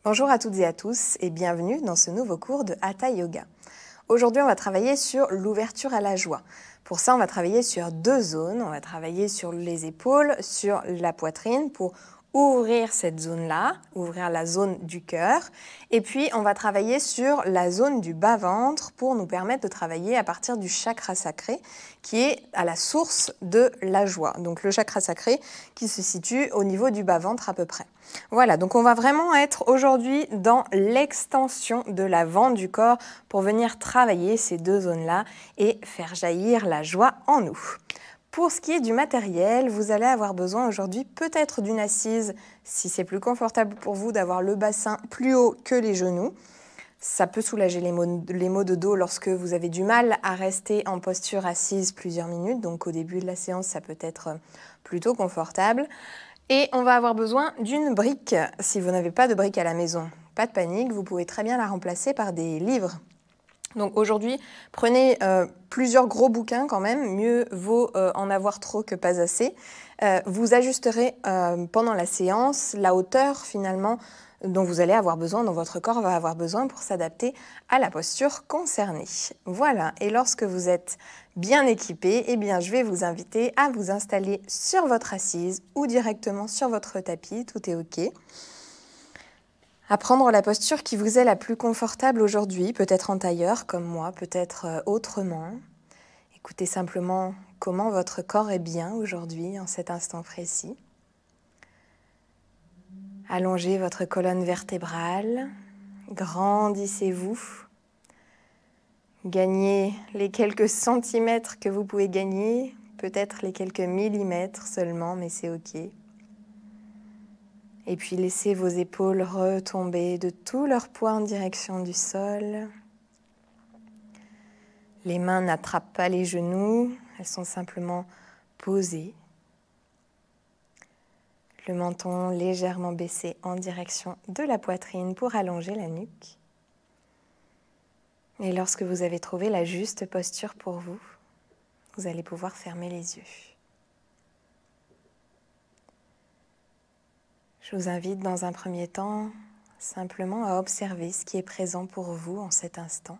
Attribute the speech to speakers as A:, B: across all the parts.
A: Bonjour à toutes et à tous et bienvenue dans ce nouveau cours de Hatha Yoga. Aujourd'hui, on va travailler sur l'ouverture à la joie. Pour ça, on va travailler sur deux zones. On va travailler sur les épaules, sur la poitrine pour ouvrir cette zone-là, ouvrir la zone du cœur. Et puis, on va travailler sur la zone du bas-ventre pour nous permettre de travailler à partir du chakra sacré qui est à la source de la joie. Donc, le chakra sacré qui se situe au niveau du bas-ventre à peu près. Voilà, donc on va vraiment être aujourd'hui dans l'extension de l'avant du corps pour venir travailler ces deux zones-là et faire jaillir la joie en nous. Pour ce qui est du matériel, vous allez avoir besoin aujourd'hui peut-être d'une assise, si c'est plus confortable pour vous d'avoir le bassin plus haut que les genoux. Ça peut soulager les maux de dos lorsque vous avez du mal à rester en posture assise plusieurs minutes. Donc au début de la séance, ça peut être plutôt confortable. Et on va avoir besoin d'une brique. Si vous n'avez pas de brique à la maison, pas de panique, vous pouvez très bien la remplacer par des livres. Donc aujourd'hui, prenez plusieurs gros bouquins quand même, mieux vaut en avoir trop que pas assez. Vous ajusterez pendant la séance la hauteur finalement dont vous allez avoir besoin, dont votre corps va avoir besoin pour s'adapter à la posture concernée. Voilà, et lorsque vous êtes bien équipé, eh bien, je vais vous inviter à vous installer sur votre assise ou directement sur votre tapis, tout est OK. À prendre la posture qui vous est la plus confortable aujourd'hui, peut-être en tailleur comme moi, peut-être autrement. Écoutez simplement comment votre corps est bien aujourd'hui, en cet instant précis. Allongez votre colonne vertébrale, grandissez-vous, gagnez les quelques centimètres que vous pouvez gagner, peut-être les quelques millimètres seulement, mais c'est OK. Et puis laissez vos épaules retomber de tout leur poids en direction du sol. Les mains n'attrapent pas les genoux, elles sont simplement posées. Le menton légèrement baissé en direction de la poitrine pour allonger la nuque. Et lorsque vous avez trouvé la juste posture pour vous, vous allez pouvoir fermer les yeux. Je vous invite dans un premier temps simplement à observer ce qui est présent pour vous en cet instant.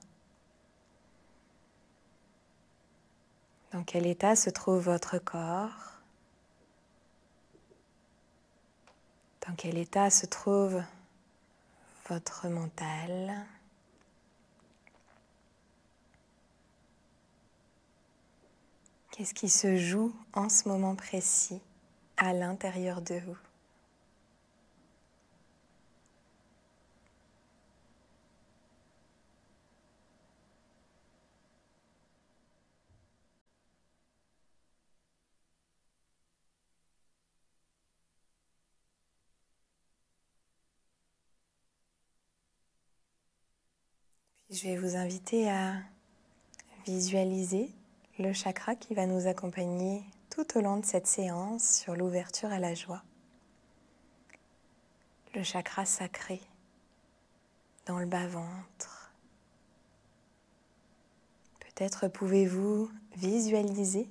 A: Dans quel état se trouve votre corps? Dans quel état se trouve votre mental? Qu'est-ce qui se joue en ce moment précis à l'intérieur de vous? Je vais vous inviter à visualiser le chakra qui va nous accompagner tout au long de cette séance sur l'ouverture à la joie. Le chakra sacré dans le bas-ventre. Peut-être pouvez-vous visualiser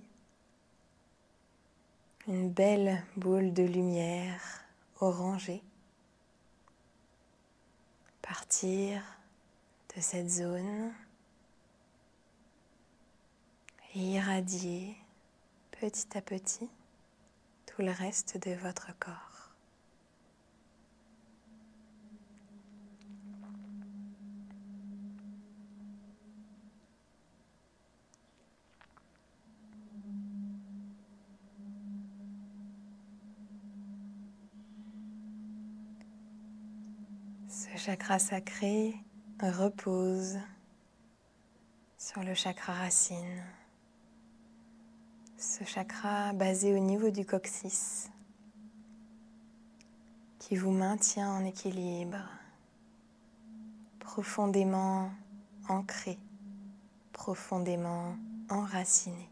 A: une belle boule de lumière orangée partir de cette zone et irradier petit à petit tout le reste de votre corps. Ce chakra sacré repose sur le chakra racine. Ce chakra basé au niveau du coccyx qui vous maintient en équilibre, profondément ancré, profondément enraciné.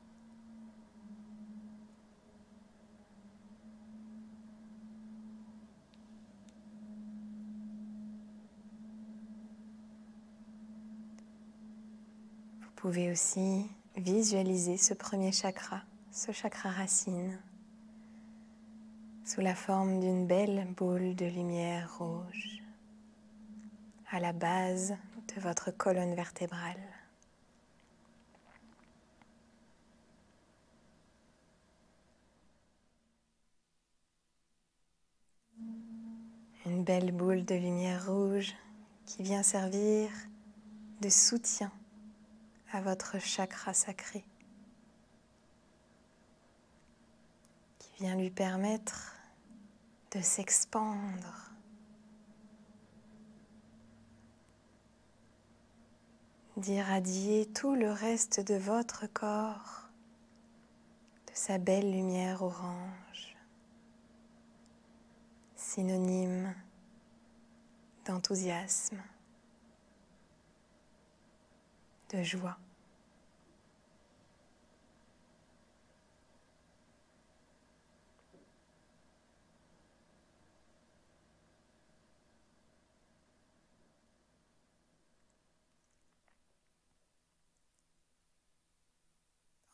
A: Vous pouvez aussi visualiser ce premier chakra, ce chakra racine, sous la forme d'une belle boule de lumière rouge. à la base de votre colonne vertébrale. Une belle boule de lumière rouge qui vient servir de soutien à votre chakra sacré, qui vient lui permettre de s'expandre, d'irradier tout le reste de votre corps de sa belle lumière orange, synonyme d'enthousiasme, de joie.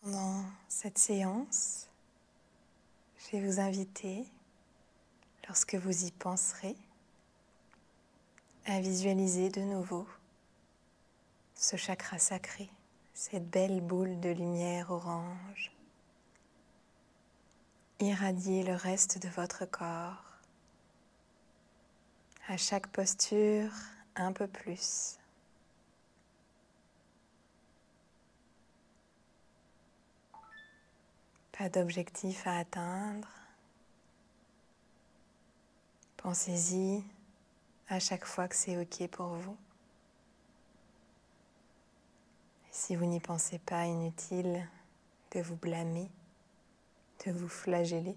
A: Pendant cette séance, je vais vous inviter, lorsque vous y penserez, à visualiser de nouveau ce chakra sacré, cette belle boule de lumière orange. Irradiez le reste de votre corps, à chaque posture un peu plus. Pas d'objectif à atteindre. Pensez-y à chaque fois que c'est OK pour vous. Et si vous n'y pensez pas, inutile de vous blâmer, de vous flageller.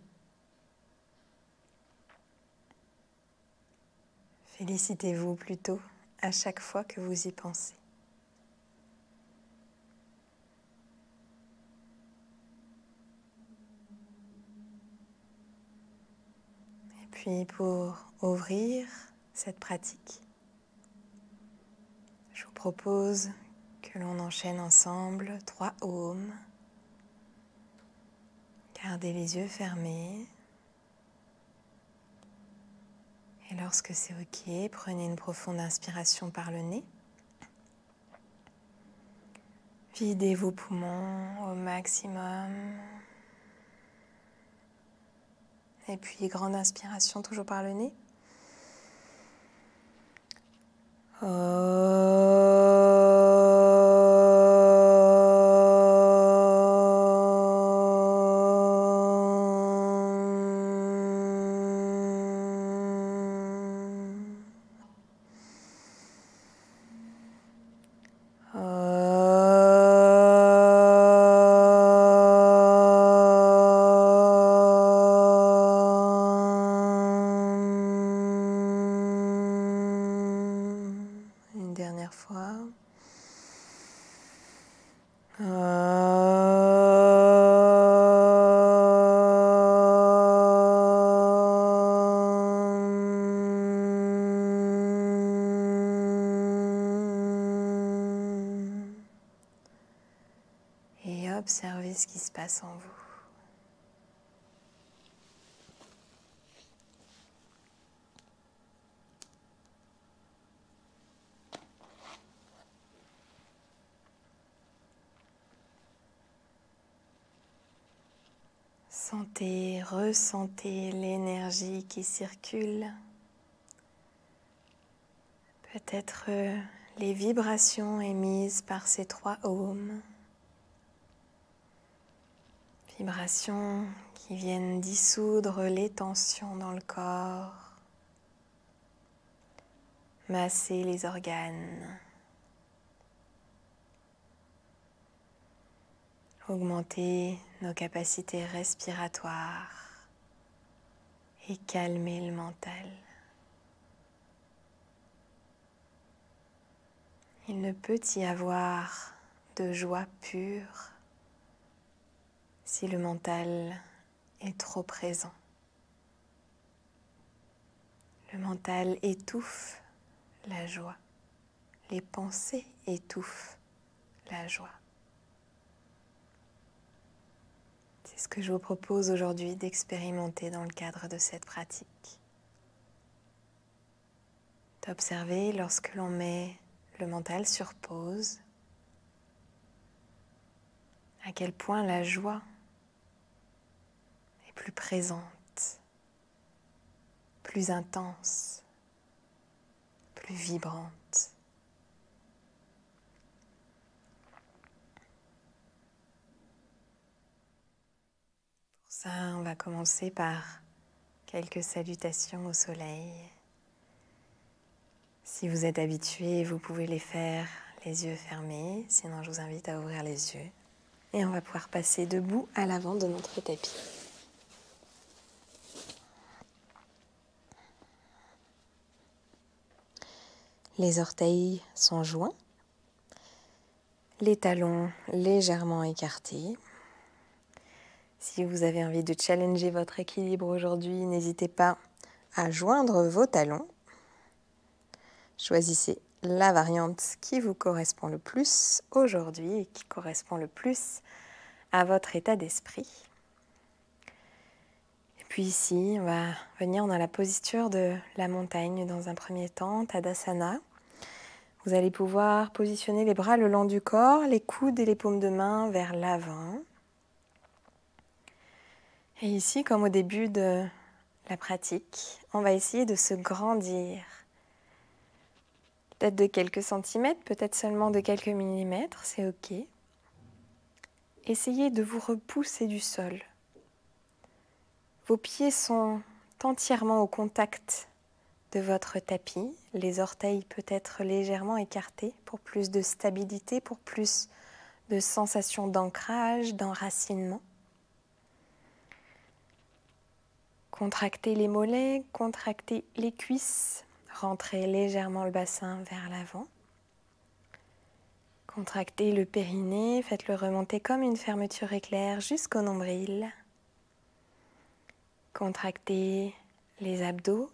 A: Félicitez-vous plutôt à chaque fois que vous y pensez. Et puis pour ouvrir cette pratique, je vous propose que l'on enchaîne ensemble 3 ohms. Gardez les yeux fermés. Et lorsque c'est OK, prenez une profonde inspiration par le nez. Videz vos poumons au maximum. Et puis grande inspiration toujours par le nez. Une dernière fois. Et observez ce qui se passe en vous. Sentez, ressentez l'énergie qui circule. Peut-être les vibrations émises par ces 3 ohms. Vibrations qui viennent dissoudre les tensions dans le corps, masser les organes, augmenter nos capacités respiratoires et calmer le mental. Il ne peut y avoir de joie pure si le mental est trop présent. Le mental étouffe la joie. Les pensées étouffent la joie. C'est ce que je vous propose aujourd'hui d'expérimenter dans le cadre de cette pratique. d'observer lorsque l'on met le mental sur pause, à quel point la joie est plus présente, plus intense, plus vibrante. Pour ça, on va commencer par quelques salutations au soleil. Si vous êtes habitué, vous pouvez les faire les yeux fermés, sinon je vous invite à ouvrir les yeux. Et on va pouvoir passer debout à l'avant de notre tapis. Les orteils sont joints, les talons légèrement écartés. Si vous avez envie de challenger votre équilibre aujourd'hui, n'hésitez pas à joindre vos talons. Choisissez la variante qui vous correspond le plus aujourd'hui et qui correspond le plus à votre état d'esprit. Et puis ici, on va venir dans la posture de la montagne dans un premier temps, Tadasana. Vous allez pouvoir positionner les bras le long du corps, les coudes et les paumes de main vers l'avant. Et ici, comme au début de la pratique, on va essayer de se grandir. Peut-être de quelques centimètres, peut-être seulement de quelques millimètres, c'est ok. Essayez de vous repousser du sol. Vos pieds sont entièrement au contact de votre tapis, les orteils peut-être légèrement écartés pour plus de stabilité, pour plus de sensation d'ancrage, d'enracinement. Contractez les mollets, contractez les cuisses, rentrez légèrement le bassin vers l'avant. Contractez le périnée, faites-le remonter comme une fermeture éclair jusqu'au nombril. Contractez les abdos.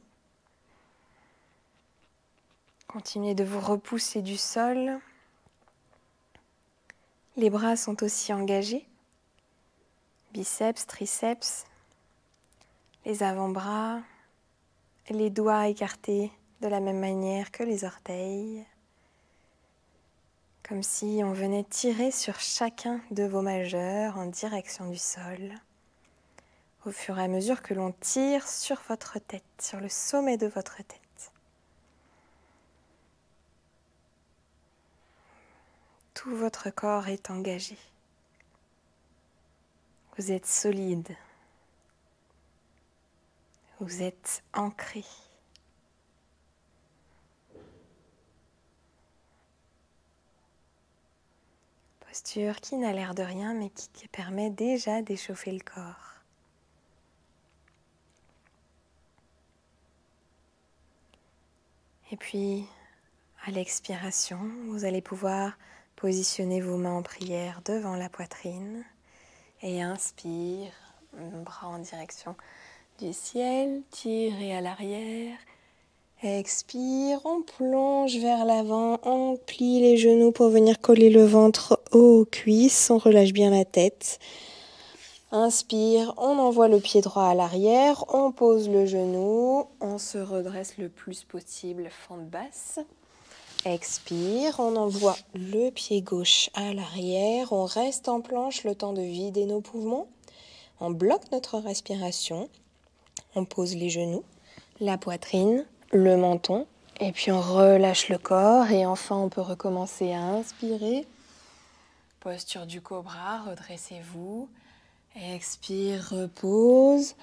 A: Continuez de vous repousser du sol. Les bras sont aussi engagés. Biceps, triceps, les avant-bras, les doigts écartés de la même manière que les orteils. Comme si on venait tirer sur chacun de vos majeurs en direction du sol. Au fur et à mesure que l'on tire sur votre tête, sur le sommet de votre tête. Tout votre corps est engagé. Vous êtes solide. Vous êtes ancré. Posture qui n'a l'air de rien, mais qui permet déjà d'échauffer le corps. Et puis, à l'expiration, vous allez pouvoir positionner vos mains en prière devant la poitrine. Et inspire, bras en direction du ciel, tirez à l'arrière. Expire, on plonge vers l'avant, on plie les genoux pour venir coller le ventre aux cuisses, on relâche bien la tête. Inspire, on envoie le pied droit à l'arrière, on pose le genou, on se redresse le plus possible, fente basse. Expire, on envoie le pied gauche à l'arrière, on reste en planche le temps de vider nos poumons. On bloque notre respiration, on pose les genoux, la poitrine, le menton, et puis on relâche le corps. Et enfin, on peut recommencer à inspirer. Posture du cobra, redressez-vous. Expire, repose.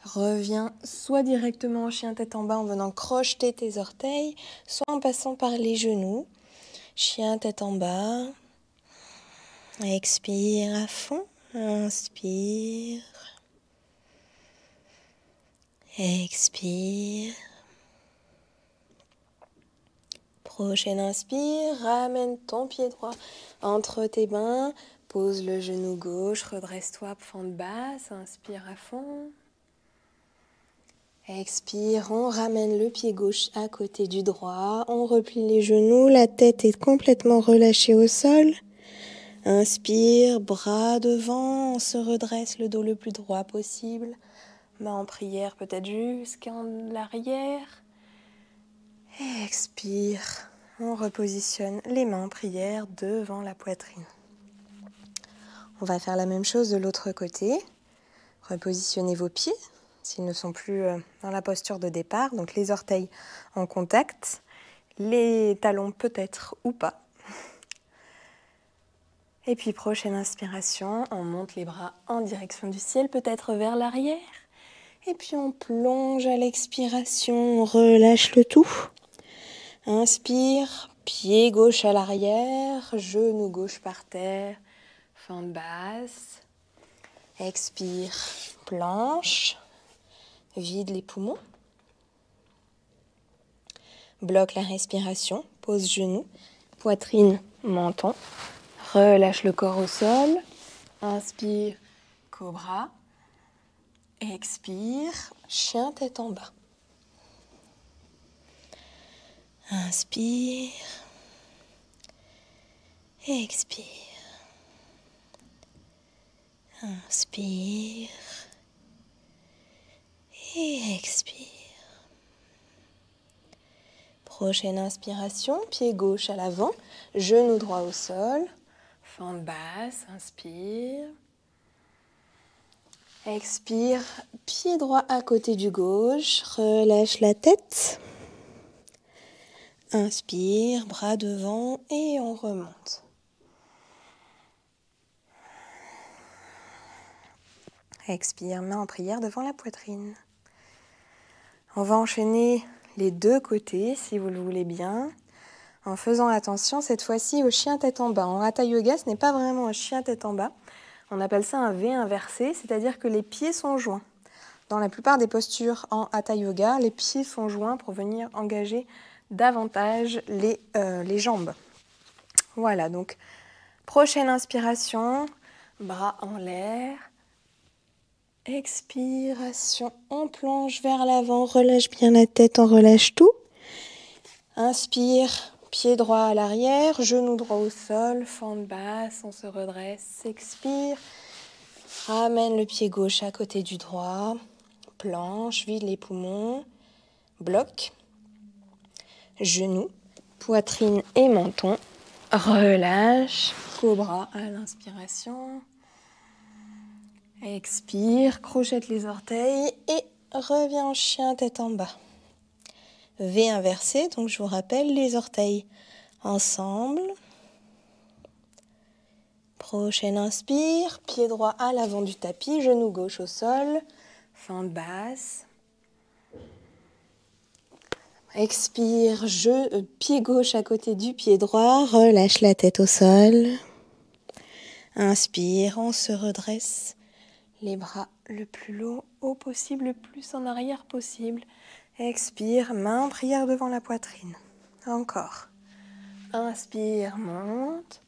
A: Reviens soit directement en chien tête en bas en venant crocheter tes orteils, soit en passant par les genoux. Chien tête en bas. Expire à fond. Inspire. Expire. Prochaine inspire, ramène ton pied droit entre tes mains, pose le genou gauche, redresse-toi, fente basse, inspire à fond. Expire, on ramène le pied gauche à côté du droit, on replie les genoux, la tête est complètement relâchée au sol. Inspire, bras devant, on se redresse le dos le plus droit possible. Main en prière peut-être jusqu'en l'arrière. Et expire. On repositionne les mains en prière devant la poitrine. On va faire la même chose de l'autre côté. Repositionnez vos pieds s'ils ne sont plus dans la posture de départ. Donc les orteils en contact, les talons peut-être ou pas. Et puis prochaine inspiration, on monte les bras en direction du ciel, peut-être vers l'arrière. Et puis on plonge à l'expiration, on relâche le tout. Inspire, pied gauche à l'arrière, genou gauche par terre, fente basse. Expire, planche, vide les poumons. Bloque la respiration, pose genou, poitrine, menton. Relâche le corps au sol. Inspire, cobra. Expire, chien tête en bas. Inspire. Expire. Inspire. Et expire. Prochaine inspiration, pied gauche à l'avant, genou droit au sol. Fente basse, inspire. Expire, pied droit à côté du gauche, relâche la tête. Inspire, bras devant et on remonte. Expire, main en prière devant la poitrine. On va enchaîner les deux côtés si vous le voulez bien, en faisant attention cette fois-ci au chien tête en bas. En Hatha Yoga, ce n'est pas vraiment un chien tête en bas. On appelle ça un V inversé, c'est-à-dire que les pieds sont joints. Dans la plupart des postures en Hatha Yoga, les pieds sont joints pour venir engager davantage les jambes. Voilà, donc prochaine inspiration, bras en l'air. Expiration, on plonge vers l'avant, relâche bien la tête, on relâche tout. Inspire, pied droit à l'arrière, genou droit au sol, fente basse, on se redresse, expire. Ramène le pied gauche à côté du droit, planche, vide les poumons, bloc, genou, poitrine et menton, relâche, cobra à l'inspiration, expire, crochette les orteils et reviens en chien tête en bas. V inversé, donc je vous rappelle les orteils ensemble. Prochaine inspire, pied droit à l'avant du tapis, genou gauche au sol, fente basse. Expire, pied gauche à côté du pied droit, relâche la tête au sol. Inspire, on se redresse, les bras le plus haut possible, le plus en arrière possible. Expire, main en prière devant la poitrine. Encore. Inspire, monte.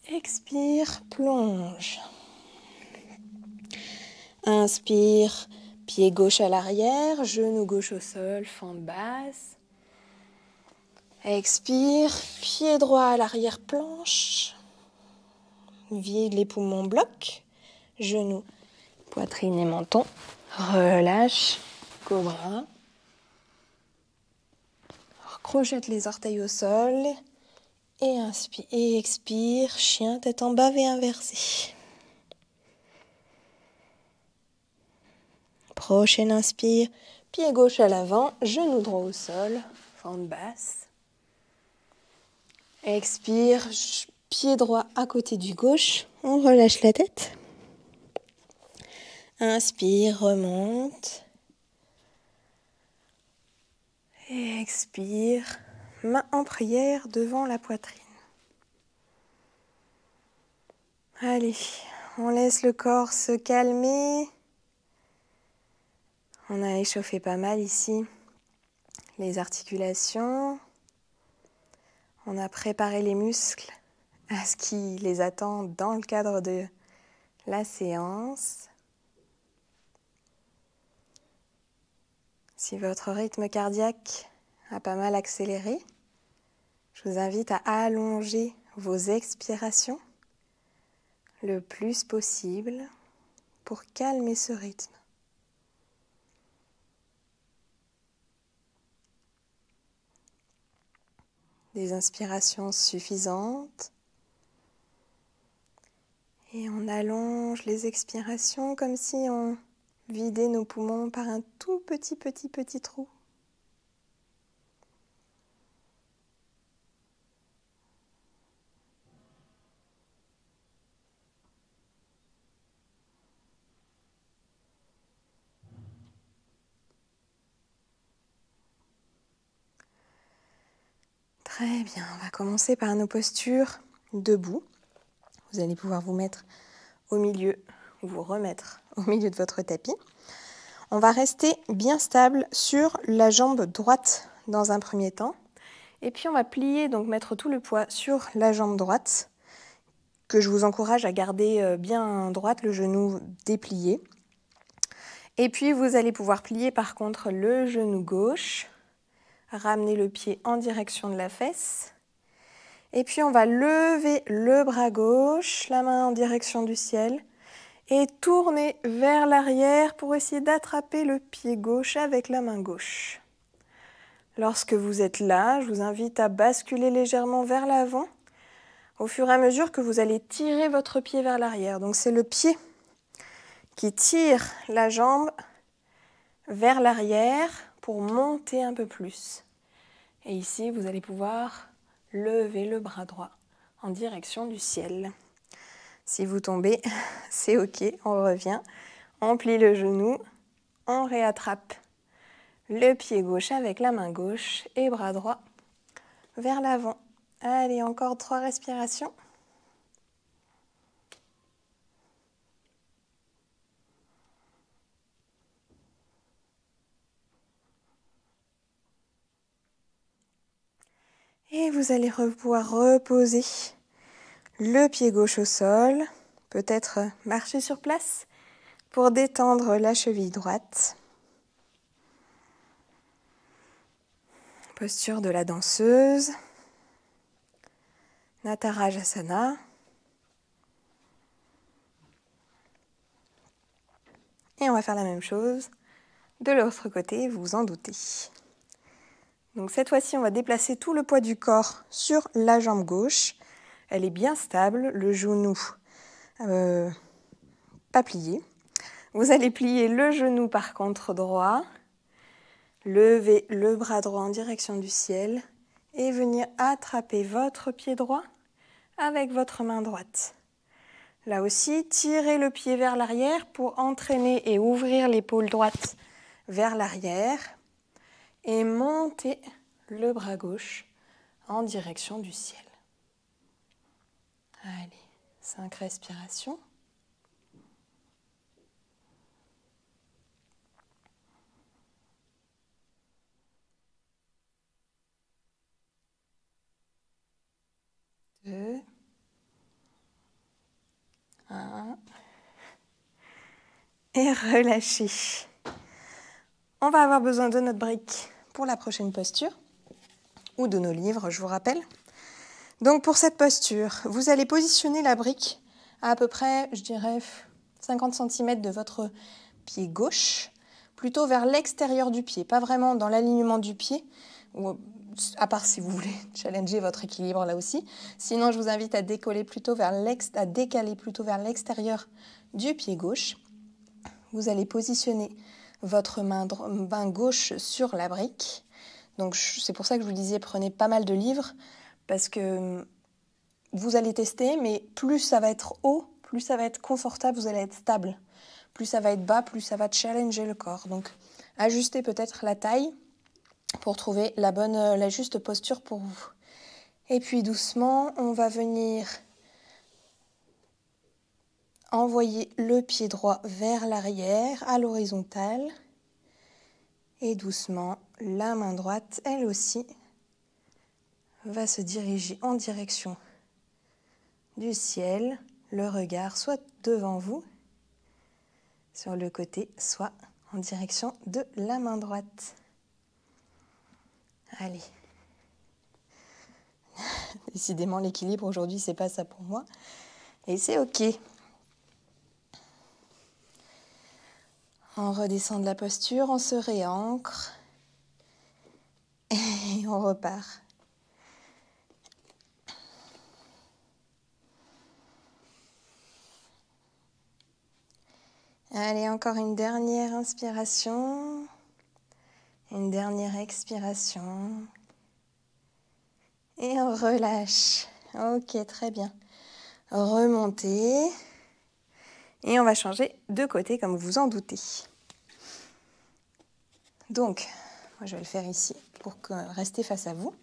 A: Expire, plonge. Inspire, pied gauche à l'arrière, genou gauche au sol, fente basse. Expire, pied droit à l'arrière, planche. Vide les poumons, bloc. Genou, poitrine et menton. Relâche, cobra. Crochette les orteils au sol. Et inspire et expire, chien tête en bas, V inversé. Prochaine inspire, pied gauche à l'avant, genou droit au sol, fente basse. Expire, pied droit à côté du gauche, on relâche la tête. Inspire, remonte. Et expire, main en prière devant la poitrine. Allez, on laisse le corps se calmer. On a échauffé pas mal ici les articulations. On a préparé les muscles à ce qui les attend dans le cadre de la séance. Si votre rythme cardiaque a pas mal accéléré, je vous invite à allonger vos expirations le plus possible pour calmer ce rythme. des inspirations suffisantes. Et on allonge les expirations comme si on vidait nos poumons par un tout petit trou. Très bien, on va commencer par nos postures debout. Vous allez pouvoir vous mettre au milieu, ou vous remettre au milieu de votre tapis. On va rester bien stable sur la jambe droite dans un premier temps. Et puis on va plier, donc mettre tout le poids sur la jambe droite, que je vous encourage à garder bien droite, le genou déplié. Et puis vous allez pouvoir plier par contre le genou gauche, ramener le pied en direction de la fesse. Et puis on va lever le bras gauche, la main en direction du ciel et tourner vers l'arrière pour essayer d'attraper le pied gauche avec la main gauche. Lorsque vous êtes là, je vous invite à basculer légèrement vers l'avant au fur et à mesure que vous allez tirer votre pied vers l'arrière. Donc c'est le pied qui tire la jambe vers l'arrière pour monter un peu plus. Et ici, vous allez pouvoir lever le bras droit en direction du ciel. Si vous tombez, c'est ok, on revient. On plie le genou, on réattrape le pied gauche avec la main gauche et bras droit vers l'avant. Allez, encore 3 respirations. Et vous allez pouvoir reposer le pied gauche au sol, peut-être marcher sur place pour détendre la cheville droite. Posture de la danseuse, Natarajasana. Et on va faire la même chose de l'autre côté, vous vous en doutez. Donc cette fois-ci, on va déplacer tout le poids du corps sur la jambe gauche. Elle est bien stable, le genou pas plié. Vous allez plier le genou par contre droit, lever le bras droit en direction du ciel et venir attraper votre pied droit avec votre main droite. Là aussi, tirez le pied vers l'arrière pour entraîner et ouvrir l'épaule droite vers l'arrière et montez le bras gauche en direction du ciel. Allez, 5 respirations. Deux. 1. Et relâchez. On va avoir besoin de notre brique pour la prochaine posture, ou de nos livres, je vous rappelle. Donc pour cette posture, vous allez positionner la brique à peu près, je dirais, 50 cm de votre pied gauche, plutôt vers l'extérieur du pied, pas vraiment dans l'alignement du pied, ou à part si vous voulez challenger votre équilibre là aussi. Sinon, je vous invite à décaler plutôt vers l'extérieur du pied gauche. Vous allez positionner votre main gauche sur la brique. Donc c'est pour ça que je vous disais, prenez pas mal de livres, parce que vous allez tester, mais plus ça va être haut, plus ça va être confortable, vous allez être stable. Plus ça va être bas, plus ça va challenger le corps. Donc ajustez peut-être la taille pour trouver la juste posture pour vous. Et puis doucement, on va venir envoyer le pied droit vers l'arrière, à l'horizontale. Et doucement, la main droite, elle aussi, va se diriger en direction du ciel. Le regard soit devant vous, sur le côté, soit en direction de la main droite. Allez. Décidément, l'équilibre aujourd'hui, c'est pas ça pour moi. Et c'est ok. On redescend de la posture, on se réancre. Et on repart. Allez, encore une dernière inspiration. Une dernière expiration. Et on relâche. Ok, très bien. Remontez. Et on va changer de côté, comme vous en doutez. Donc, moi je vais le faire ici pour rester face à vous.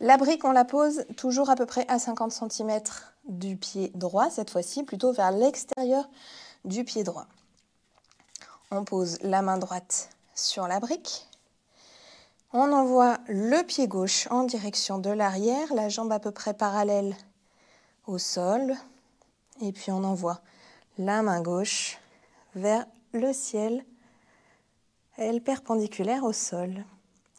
A: La brique, on la pose toujours à peu près à 50 cm du pied droit, cette fois-ci, plutôt vers l'extérieur du pied droit. On pose la main droite sur la brique. On envoie le pied gauche en direction de l'arrière, la jambe à peu près parallèle au sol. Et puis on envoie la main gauche vers le ciel, elle perpendiculaire au sol.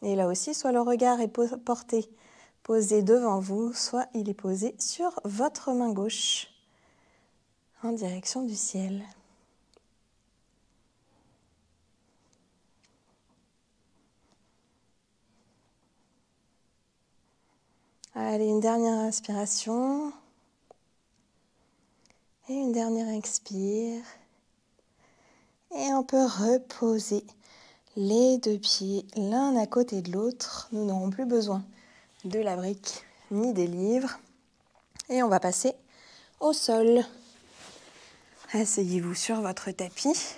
A: Et là aussi, soit le regard est posé devant vous, soit il est posé sur votre main gauche en direction du ciel. Allez, une dernière inspiration. Et une dernière expire. Et on peut reposer les deux pieds l'un à côté de l'autre. Nous n'aurons plus besoin de la brique ni des livres. Et on va passer au sol. Asseyez-vous sur votre tapis.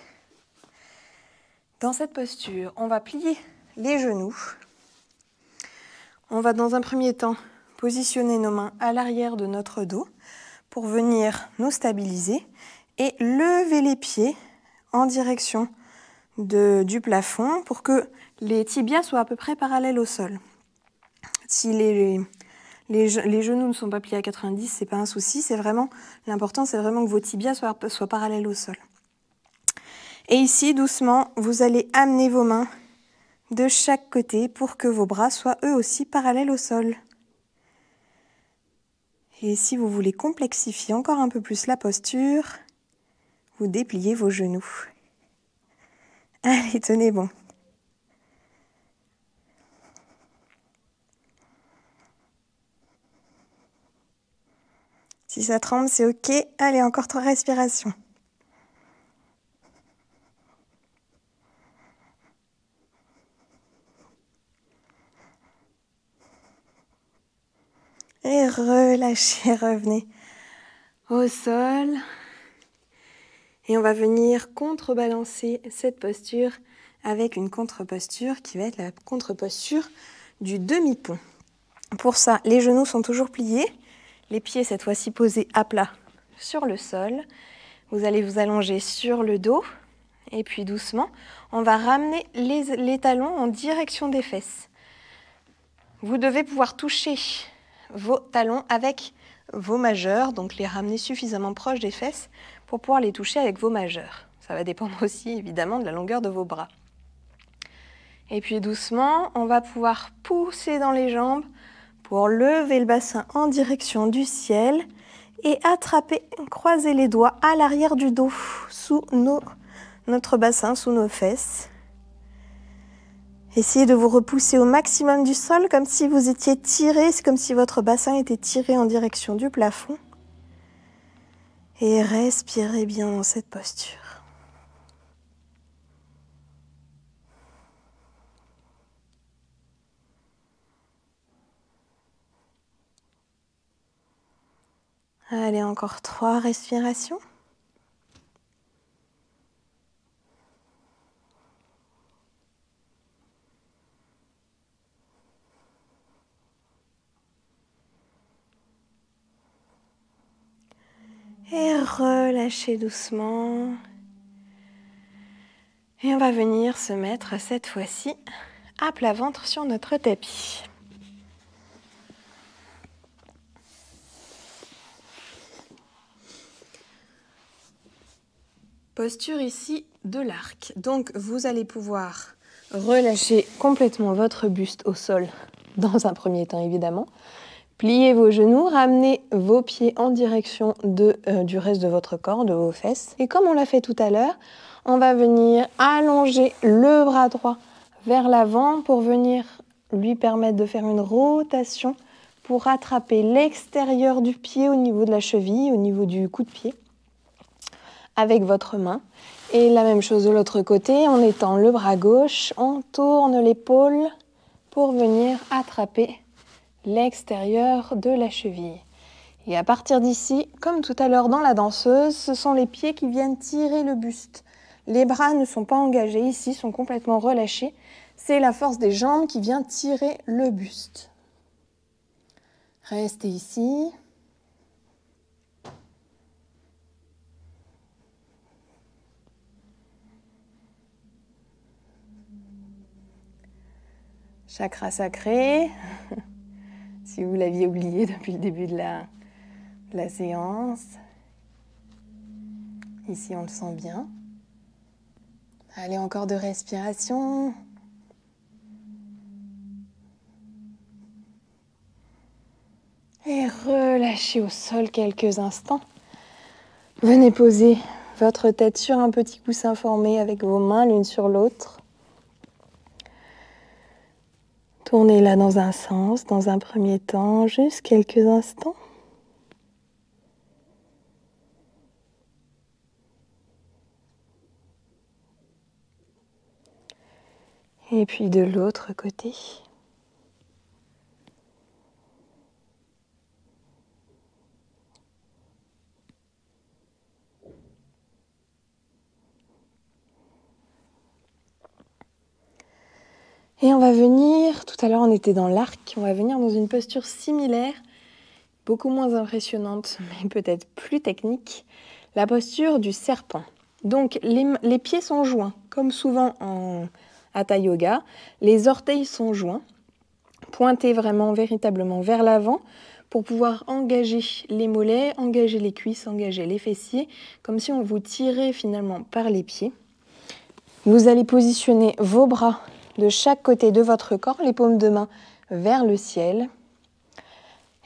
A: Dans cette posture, on va plier les genoux. On va dans un premier temps positionner nos mains à l'arrière de notre dos pour venir nous stabiliser et lever les pieds en direction du plafond pour que les tibias soient à peu près parallèles au sol. Si les genoux ne sont pas pliés à 90, c'est pas un souci, l'important c'est vraiment que vos tibias soient parallèles au sol. Et ici, doucement, vous allez amener vos mains de chaque côté pour que vos bras soient eux aussi parallèles au sol. Et si vous voulez complexifier encore un peu plus la posture, vous dépliez vos genoux. Allez, tenez bon. Si ça tremble, c'est ok. Allez, encore 3 respirations. Et relâchez, revenez au sol. Et on va venir contrebalancer cette posture avec une contre-posture qui va être la contre-posture du demi-pont. Pour ça, les genoux sont toujours pliés, les pieds cette fois-ci posés à plat sur le sol. Vous allez vous allonger sur le dos et puis doucement, on va ramener les talons en direction des fesses. Vous devez pouvoir toucher vos talons avec vos majeurs, donc les ramener suffisamment proches des fesses pour pouvoir les toucher avec vos majeurs. Ça va dépendre aussi évidemment de la longueur de vos bras. Et puis doucement, on va pouvoir pousser dans les jambes pour lever le bassin en direction du ciel et attraper, croiser les doigts à l'arrière du dos, sous notre bassin, sous nos fesses. Essayez de vous repousser au maximum du sol, comme si vous étiez tiré, c'est comme si votre bassin était tiré en direction du plafond. Et respirez bien dans cette posture. Allez, encore 3 respirations. Et relâchez doucement. Et on va venir se mettre cette fois-ci à plat ventre sur notre tapis. Posture ici de l'arc. Donc vous allez pouvoir relâcher complètement votre buste au sol dans un premier temps évidemment. Pliez vos genoux, ramenez vos pieds en direction du reste de votre corps, de vos fesses. Et comme on l'a fait tout à l'heure, on va venir allonger le bras droit vers l'avant pour venir lui permettre de faire une rotation pour rattraper l'extérieur du pied au niveau de la cheville, au niveau du coup de pied. avec votre main. Et la même chose de l'autre côté, on étend le bras gauche, on tourne l'épaule pour venir attraper l'extérieur de la cheville. Et à partir d'ici, comme tout à l'heure dans la danseuse, ce sont les pieds qui viennent tirer le buste. Les bras ne sont pas engagés ici, sont complètement relâchés. C'est la force des jambes qui vient tirer le buste. Restez ici. Chakra sacré, si vous l'aviez oublié depuis le début de la séance. Ici, on le sent bien. Allez, encore de respiration. Et relâchez au sol quelques instants. Venez poser votre tête sur un petit coussin formé avec vos mains l'une sur l'autre. Tournez-la dans un sens, dans un premier temps, juste quelques instants. Et puis de l'autre côté. Et on va venir, tout à l'heure on était dans l'arc, on va venir dans une posture similaire, beaucoup moins impressionnante, mais peut-être plus technique, la posture du serpent. Donc les pieds sont joints, comme souvent en Hatha Yoga, les orteils sont joints, pointés vraiment véritablement vers l'avant pour pouvoir engager les mollets, engager les cuisses, engager les fessiers, comme si on vous tirait finalement par les pieds. Vous allez positionner vos bras de chaque côté de votre corps, les paumes de main vers le ciel.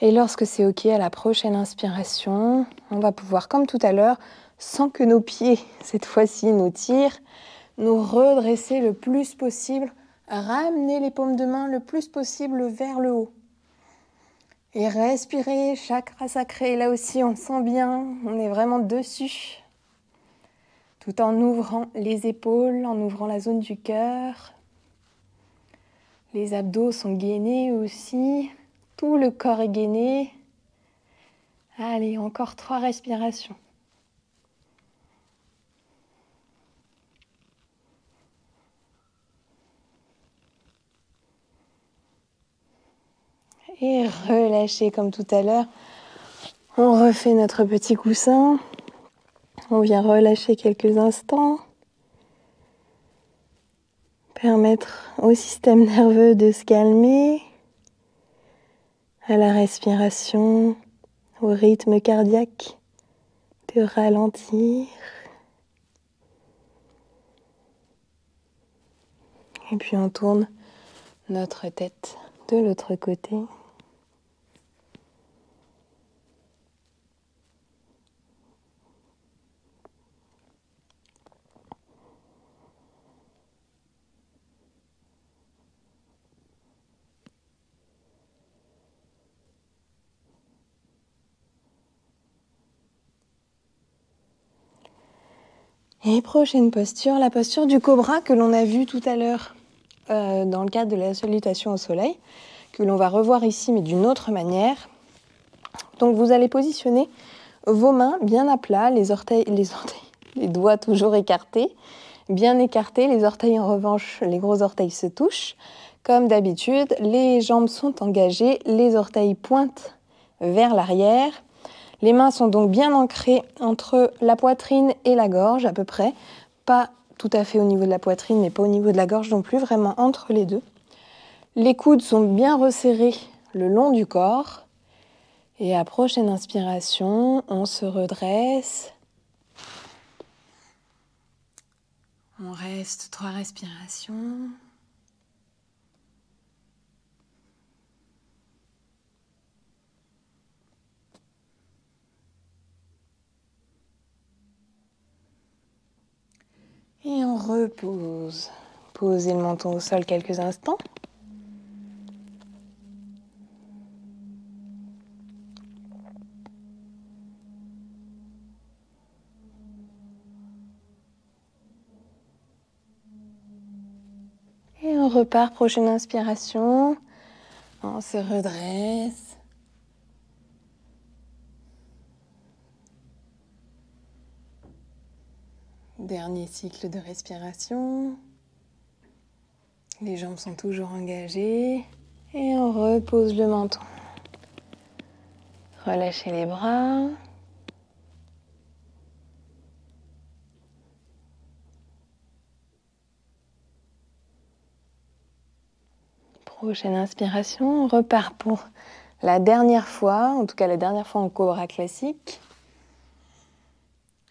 A: Et lorsque c'est OK, à la prochaine inspiration, on va pouvoir, comme tout à l'heure, sans que nos pieds, cette fois-ci, nous tirent, nous redresser le plus possible, ramener les paumes de main le plus possible vers le haut. Et respirer, chakra sacré, là aussi on le sent bien, on est vraiment dessus. Tout en ouvrant les épaules, en ouvrant la zone du cœur. Les abdos sont gainés aussi, tout le corps est gainé. Allez, encore 3 respirations. Et relâchez comme tout à l'heure. On refait notre petit coussin. On vient relâcher quelques instants. Permettre au système nerveux de se calmer, à la respiration, au rythme cardiaque, de ralentir. Et puis on tourne notre tête de l'autre côté. Et prochaine posture, la posture du cobra que l'on a vu tout à l'heure dans le cadre de la salutation au soleil, que l'on va revoir ici mais d'une autre manière. Donc vous allez positionner vos mains bien à plat, les doigts toujours écartés, bien écartés, les orteils en revanche, les gros orteils se touchent. Comme d'habitude, les jambes sont engagées, les orteils pointent vers l'arrière. Les mains sont donc bien ancrées entre la poitrine et la gorge à peu près, pas tout à fait au niveau de la poitrine, mais pas au niveau de la gorge non plus, vraiment entre les deux. Les coudes sont bien resserrés le long du corps. Et à prochaine inspiration, on se redresse. On reste 3 respirations. Et on repose. Posez le menton au sol quelques instants. repart, prochaine inspiration. On se redresse. Dernier cycle de respiration. Les jambes sont toujours engagées. Et on repose le menton. Relâchez les bras. Prochaine inspiration, on repart pour la dernière fois, en tout cas la dernière fois en cobra classique.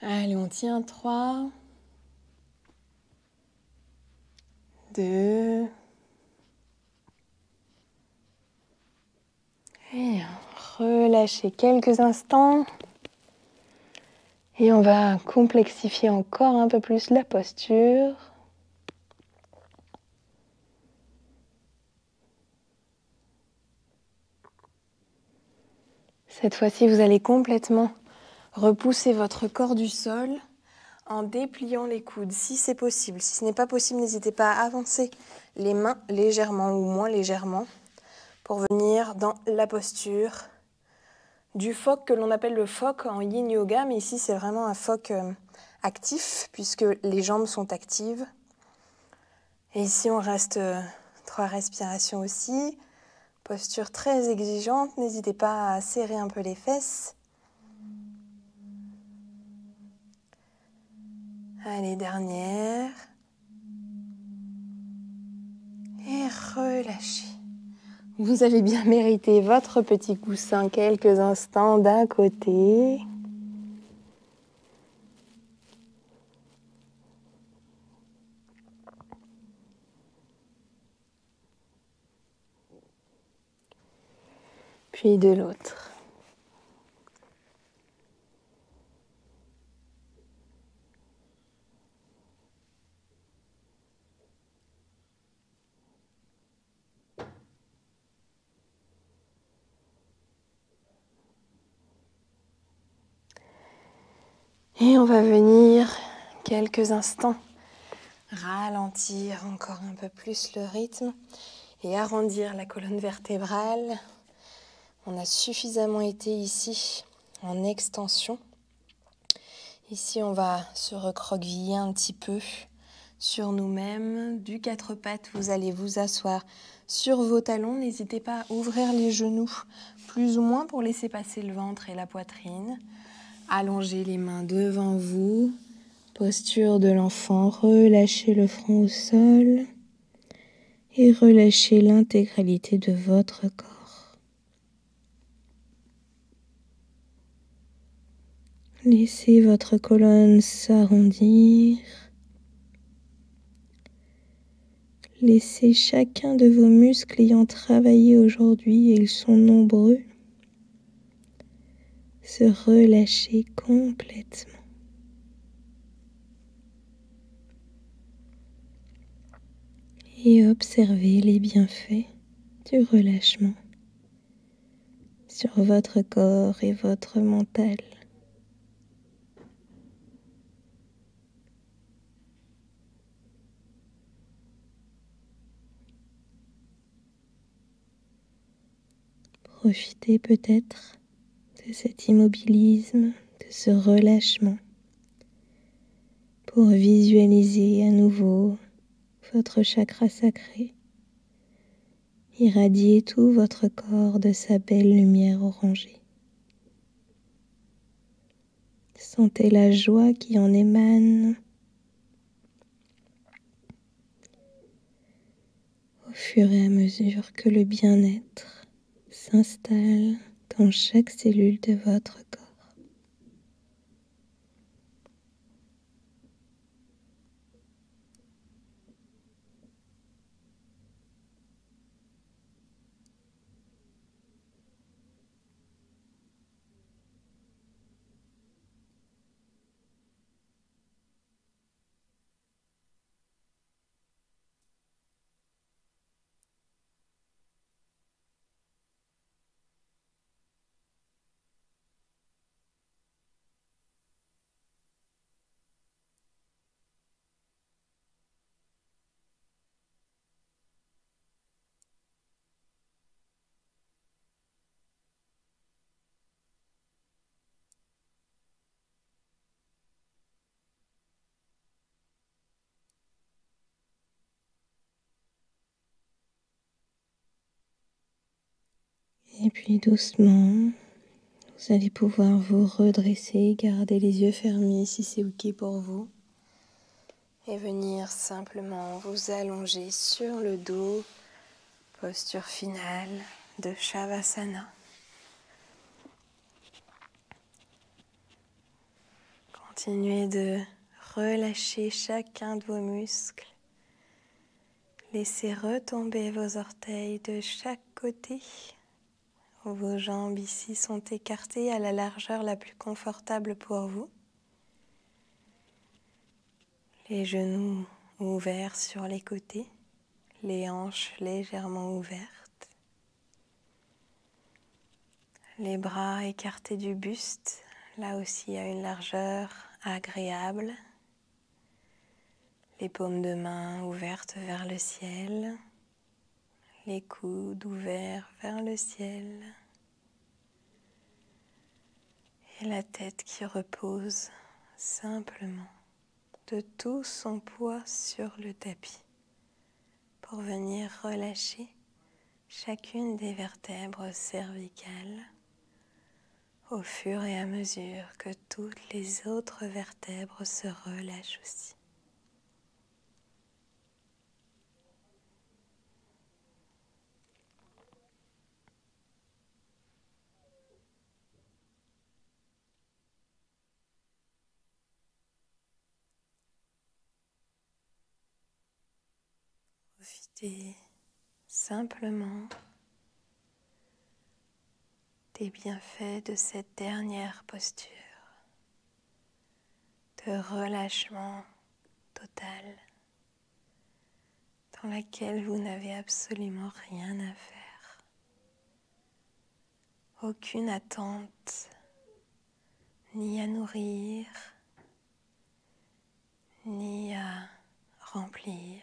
A: Allez, on tient 3, 2, et relâchez quelques instants. Et on va complexifier encore un peu plus la posture. Cette fois-ci, vous allez complètement repousser votre corps du sol en dépliant les coudes, si c'est possible. Si ce n'est pas possible, n'hésitez pas à avancer les mains légèrement ou moins légèrement pour venir dans la posture du phoque que l'on appelle le phoque en yin yoga, mais ici c'est vraiment un phoque actif puisque les jambes sont actives. Et ici on reste 3 respirations aussi. Posture très exigeante, n'hésitez pas à serrer un peu les fesses. Allez, dernière. Et relâchez. Vous avez bien mérité votre petit coussin quelques instants d'un côté. Puis de l'autre. Et on va venir quelques instants ralentir encore un peu plus le rythme et arrondir la colonne vertébrale. On a suffisamment été ici en extension. Ici, on va se recroqueviller un petit peu sur nous-mêmes. Du 4 pattes, vous allez vous asseoir sur vos talons. N'hésitez pas à ouvrir les genoux plus ou moins pour laisser passer le ventre et la poitrine. Allongez les mains devant vous. Posture de l'enfant, relâchez le front au sol et relâchez l'intégralité de votre corps. Laissez votre colonne s'arrondir. Laissez chacun de vos muscles ayant travaillé aujourd'hui, et ils sont nombreux, se relâcher complètement. Et observez les bienfaits du relâchement sur votre corps et votre mental. Profitez peut-être de cet immobilisme, de ce relâchement, pour visualiser à nouveau votre chakra sacré, irradier tout votre corps de sa belle lumière orangée. Sentez la joie qui en émane au fur et à mesure que le bien-être s'installe dans chaque cellule de votre corps. Et puis doucement, vous allez pouvoir vous redresser, garder les yeux fermés si c'est OK pour vous. Et venir simplement vous allonger sur le dos, posture finale de Shavasana. Continuez de relâcher chacun de vos muscles. Laissez retomber vos orteils de chaque côté. Vos jambes ici sont écartées à la largeur la plus confortable pour vous. Les genoux ouverts sur les côtés, les hanches légèrement ouvertes. Les bras écartés du buste, là aussi à une largeur agréable. Les paumes de main ouvertes vers le ciel. Les coudes ouverts vers le ciel. Et la tête qui repose simplement de tout son poids sur le tapis pour venir relâcher chacune des vertèbres cervicales au fur et à mesure que toutes les autres vertèbres se relâchent aussi. Profitez simplement des bienfaits de cette dernière posture de relâchement total dans laquelle vous n'avez absolument rien à faire. Aucune attente, ni à nourrir, ni à remplir.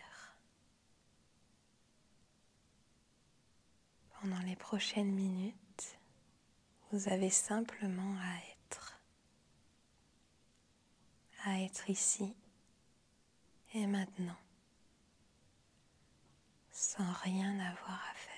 A: Pendant les prochaines minutes, vous avez simplement à être ici et maintenant, sans rien avoir à faire.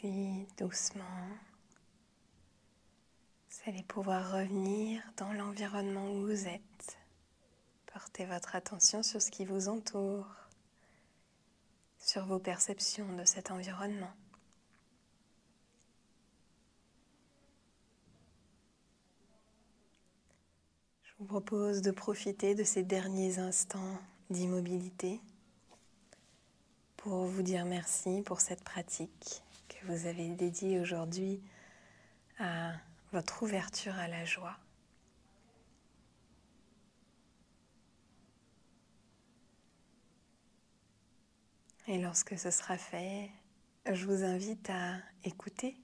A: puis doucement, vous allez pouvoir revenir dans l'environnement où vous êtes. Portez votre attention sur ce qui vous entoure, sur vos perceptions de cet environnement. Je vous propose de profiter de ces derniers instants d'immobilité pour vous dire merci pour cette pratique que vous avez dédiée aujourd'hui à votre ouverture à la joie. Et lorsque ce sera fait, je vous invite à écouter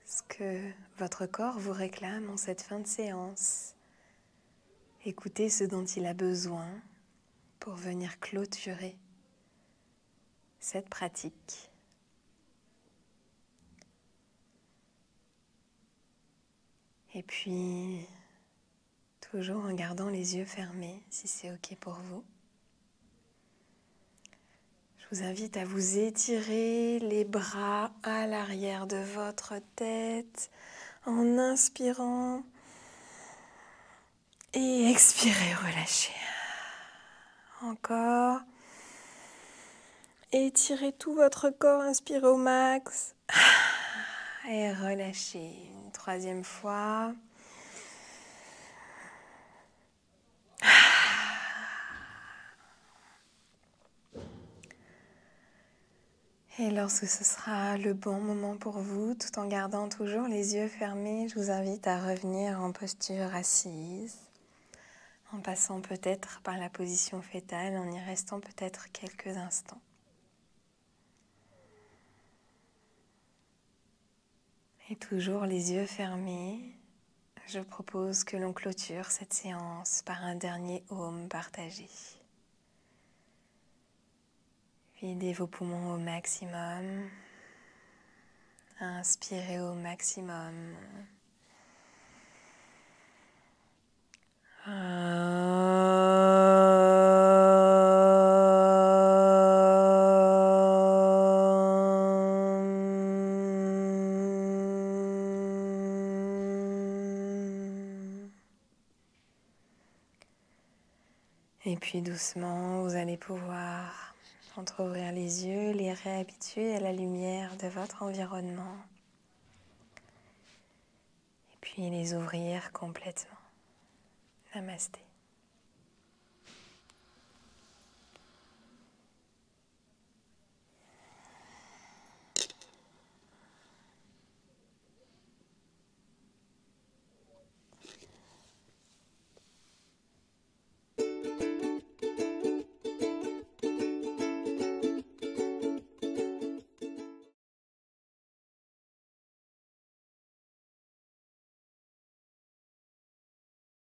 A: ce que votre corps vous réclame en cette fin de séance. Écoutez ce dont il a besoin pour venir clôturer cette pratique. Et puis, toujours en gardant les yeux fermés, si c'est OK pour vous. Je vous invite à vous étirer les bras à l'arrière de votre tête en inspirant et expirez, relâchez. Encore. Étirez tout votre corps, inspirez au max. Et relâchez. Une troisième fois. Et lorsque ce sera le bon moment pour vous, tout en gardant toujours les yeux fermés, je vous invite à revenir en posture assise, en passant peut-être par la position fétale, en y restant peut-être quelques instants. Et toujours les yeux fermés, je propose que l'on clôture cette séance par un dernier Om partagé. Videz vos poumons au maximum. Inspirez au maximum. Et puis doucement, vous allez pouvoir entrouvrir les yeux, les réhabituer à la lumière de votre environnement. Et puis les ouvrir complètement. Namasté.